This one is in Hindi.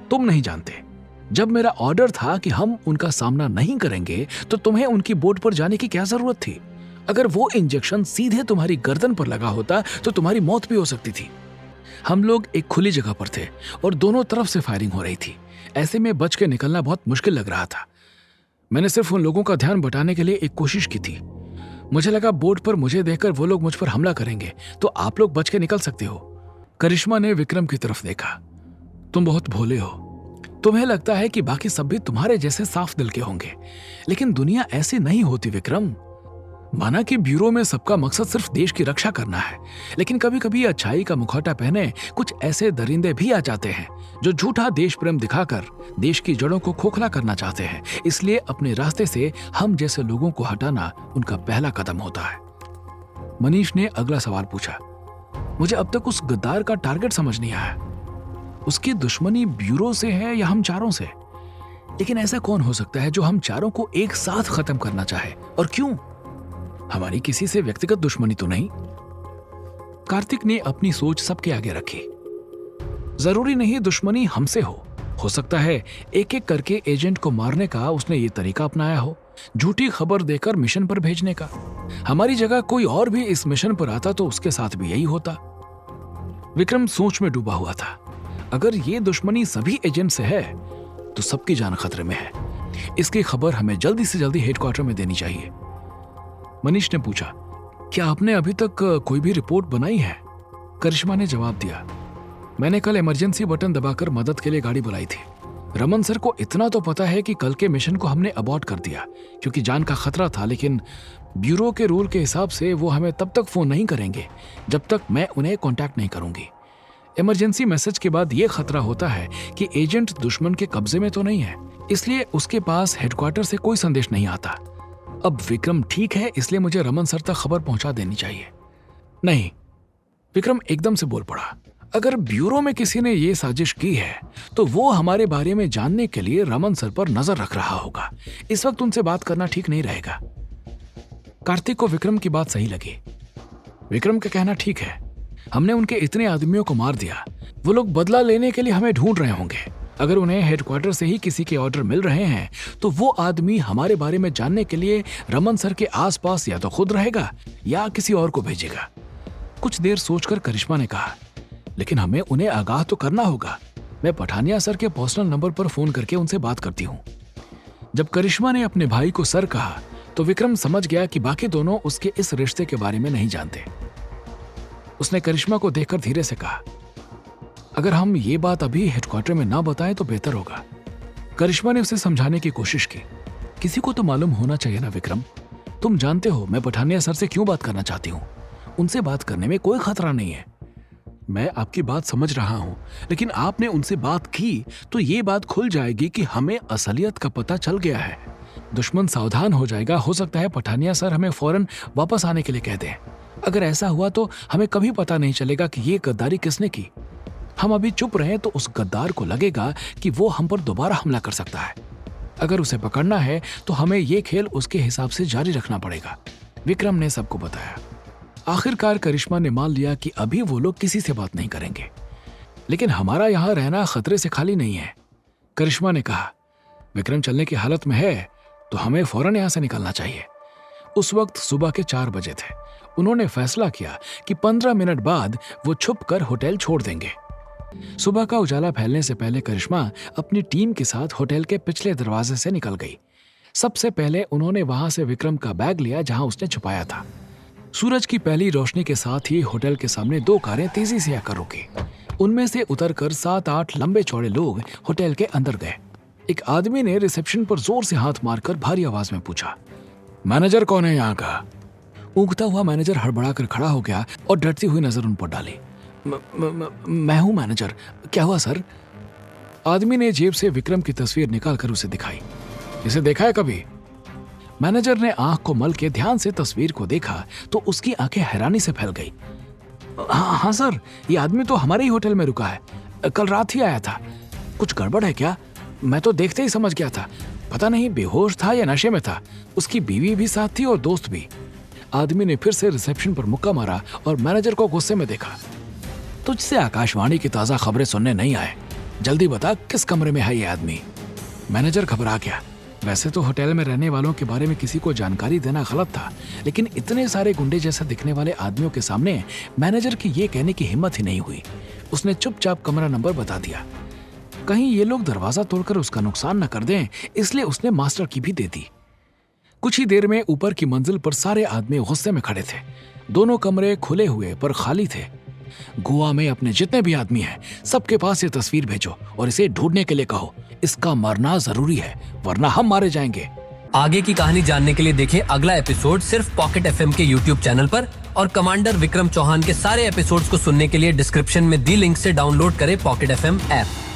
तुम नहीं जानते। जब मेरा ऑर्डर था कि हम उनका सामना नहीं करेंगे तो तुम्हें उनकी बोट पर जाने की क्या जरूरत थी? अगर वो इंजेक्शन सीधे तुम्हारी गर्दन पर लगा होता तो तुम्हारी मौत भी हो सकती थी। हम लोग एक खुली जगह पर थे और दोनों तरफ से फायरिंग हो रही थी। ऐसे में बच के निकलना बहुत मुश्किल लग रहा था। मैंने सिर्फ उन लोगों का ध्यान बटाने के लिए एक कोशिश की थी। मुझे लगा बोट पर मुझे देखकर वो लोग मुझ पर हमला करेंगे तो आप लोग बच के निकल सकते हो। करिश्मा ने विक्रम की तरफ देखा। तुम बहुत भोले हो। तुम्हें लगता है कि बाकी सब भी तुम्हारे जैसे साफ दिल के होंगे, लेकिन दुनिया ऐसी नहीं होती विक्रम। माना कि ब्यूरो में सबका मकसद सिर्फ देश की रक्षा करना है, लेकिन कभी कभी अच्छाई का मुखौटा पहने कुछ ऐसे दरिंदे भी आ जाते हैं जो झूठा देश प्रेम दिखाकर देश की जड़ों को खोखला करना चाहते हैं। इसलिए अपने रास्ते से हम जैसे लोगों को हटाना उनका पहला कदम होता है। मनीष ने अगला सवाल पूछा। मुझे अब तक उस गद्दार का टारगेट समझ नहीं आया। उसकी दुश्मनी ब्यूरो से है या हम चारों से? लेकिन ऐसा कौन हो सकता है जो हम चारों को एक साथ खत्म करना चाहे, और क्यों? हमारी किसी से व्यक्तिगत दुश्मनी तो नहीं? कार्तिक ने अपनी सोच सबके आगे रखी। जरूरी नहीं दुश्मनी हमसे हो सकता है एक एक करके एजेंट को मारने का उसने ये तरीका अपनाया हो, झूठी खबर देकर मिशन पर भेजने का। हमारी जगह कोई और भी इस मिशन पर आता तो उसके साथ भी यही होता। विक्रम सोच में डूबा हुआ था। अगर ये दुश्मनी सभी एजेंट से है तो सबकी जान खतरे में है। इसकी खबर हमें जल्दी से जल्दी हेडक्वार्टर में देनी चाहिए। मनीष ने पूछा, क्या आपने अभी तक कोई भी रिपोर्ट बनाई है? करिश्मा ने जवाब दिया, मैंने कल इमरजेंसी बटन दबाकर मदद के लिए गाड़ी बुलाई थी। रमन सर को इतना तो पता है कि कल के मिशन को हमने अबॉर्ट कर दिया क्योंकि जान का खतरा था, लेकिन ब्यूरो के रूल के हिसाब से वो हमें तब तक फोन नहीं करेंगे जब तक मैं उन्हें कांटेक्ट नहीं करूंगी। इमरजेंसी मैसेज के बाद ये खतरा होता है कि एजेंट दुश्मन के कब्जे में तो नहीं है, इसलिए उसके पास हेडक्वार्टर से कोई संदेश नहीं आता। अब विक्रम ठीक है, इसलिए मुझे रमन सर तक खबर पहुंचा देनी चाहिए। नहीं, विक्रम एकदम से बोल पड़ा, अगर ब्यूरो में किसी ने ये साजिश की है तो वो हमारे बारे में जानने के लिए रमन सर पर नजर रख रहा होगा। इस वक्त उनसे बात करना ठीक नहीं रहेगा। कार्तिक को विक्रम की बात सही लगी। विक्रम का कहना ठीक है, हमने उनके इतने आदमियों को मार दिया, वो लोग बदला लेने के लिए हमें ढूंढ रहे होंगे। अगर उन्हें हेडक्वार्टर से ही किसी के ऑर्डर मिल रहे हैं तो वो आदमी हमारे बारे में जानने के लिए रमन सर के आसपास या तो खुद रहेगा या किसी और को भेजेगा। कुछ देर सोचकर करिश्मा ने कहा, लेकिन हमें उन्हें आगाह तो करना होगा। मैं पठानिया सर के पर्सनल नंबर पर फोन करके उनसे बात करती हूँ। जब करिश्मा ने अपने भाई को सर कहा तो विक्रम समझ गया कि बाकी दोनों उसके इस रिश्ते के बारे में नहीं जानते। उसने करिश्मा को देखकर धीरे से कहा, अगर हम ये बात अभी हेडक्वार्टर में ना बताएं तो बेहतर होगा। करिश्मा ने उसे समझाने की कोशिश की। किसी को तो मालूम होना चाहिए ना विक्रम। तुम जानते हो मैं पठानिया सर से क्यों बात करना चाहती हूँ। उनसे बात करने में कोई खतरा नहीं है। मैं आपकी बात समझ रहा हूं, लेकिन आपने उनसे बात की तो ये बात खुल जाएगी कि हमें असलियत का पता चल गया है। दुश्मन सावधान हो जाएगा। हो सकता है पठानिया सर हमें फौरन वापस आने के लिए कह दें। अगर ऐसा हुआ तो हमें कभी पता नहीं चलेगा कि ये गद्दारी किसने की। हम अभी चुप रहे तो उस गद्दार को लगेगा कि वो हम पर दोबारा हमला कर सकता है। अगर उसे पकड़ना है तो हमें ये खेल उसके हिसाब से जारी रखना पड़ेगा। विक्रम ने सबको बताया। आखिरकार करिश्मा ने मान लिया कि अभी वो लोग किसी से बात नहीं करेंगे, लेकिन हमारा यहाँ रहना खतरे से खाली नहीं है। करिश्मा ने कहा, विक्रम चलने की हालत में है तो हमें फौरन यहाँ से निकलना चाहिए। उस वक्त सुबह के 4 बजे थे। उन्होंने फैसला किया कि 15 मिनट बाद वो छुपकर होटल छोड़ देंगे। सुबह का उजाला फैलने से पहले करिश्मा अपनी टीम के साथ होटल के पिछले दरवाजे से निकल गई। सबसे पहले उन्होंने वहां से विक्रम का बैग लिया जहां उसने छुपाया था। सूरज की पहली रोशनी के साथ ही होटल के सामने 2 कारें तेजी से आकर रुकी। उनमें से उतरकर 7-8 लंबे चौड़े लोग होटल के अंदर गए। एक आदमी ने रिसेप्शन पर जोर से हाथ मारकर भारी आवाज में पूछा, मैनेजर कौन है यहाँ का? ऊँगता हुआ मैनेजर हड़बड़ाकर खड़ा हो गया और डरती हुई नजर उन पर डाली। मैं हूँ मैनेजर। क्या हुआ सर? आदमी ने जेब से विक्रम की तस्वीर निकालकर उसे दिखाई। इसे देखा है कभी? मैनेजर ने आंख को मल के ध्यान से तस्वीर को देखा तो उसकी आंखें हैरानी से फैल गई। हाँ सर, ये आदमी तो हमारे ही होटल में रुका है। कल रात ही आया था। कुछ गड़बड़ है क्या? मैं तो देखते ही समझ गया था। पता नहीं बेहोश था या नशे में था। उसकी बीवी भी साथ थी और दोस्त भी। आदमी ने फिर से रिसेप्शन पर मुक्का मारा और मैनेजर को गुस्से में देखा। तुझसे आकाशवाणी की ताजा खबरें सुनने नहीं आए। जल्दी बता किस कमरे में है ये आदमी। मैनेजर घबरा गया। वैसे तो होटल में रहने वालों के बारे में किसी को जानकारी देना गलत था, लेकिन इतने सारे गुंडे जैसे दिखने वाले आदमियों के सामने मैनेजर की ये कहने की हिम्मत ही नहीं हुई। उसने चुपचाप कमरा नंबर बता दिया। कहीं ये लोग दरवाजा तोड़कर उसका नुकसान न कर दें, इसलिए उसने मास्टर की भी दे दी। कुछ ही देर में ऊपर की मंजिल पर सारे आदमी गुस्से में खड़े थे। दोनों कमरे खुले हुए पर खाली थे। गोवा में अपने जितने भी आदमी हैं, सबके पास ये तस्वीर भेजो और इसे ढूंढने के लिए कहो। इसका मरना जरूरी है, वरना हम मारे जाएंगे। आगे की कहानी जानने के लिए देखें अगला एपिसोड सिर्फ पॉकेट एफएम के यूट्यूब चैनल पर, और कमांडर विक्रम चौहान के सारे एपिसोड्स को सुनने के लिए डिस्क्रिप्शन में दी लिंक से डाउनलोड करें पॉकेट एफएम ऐप।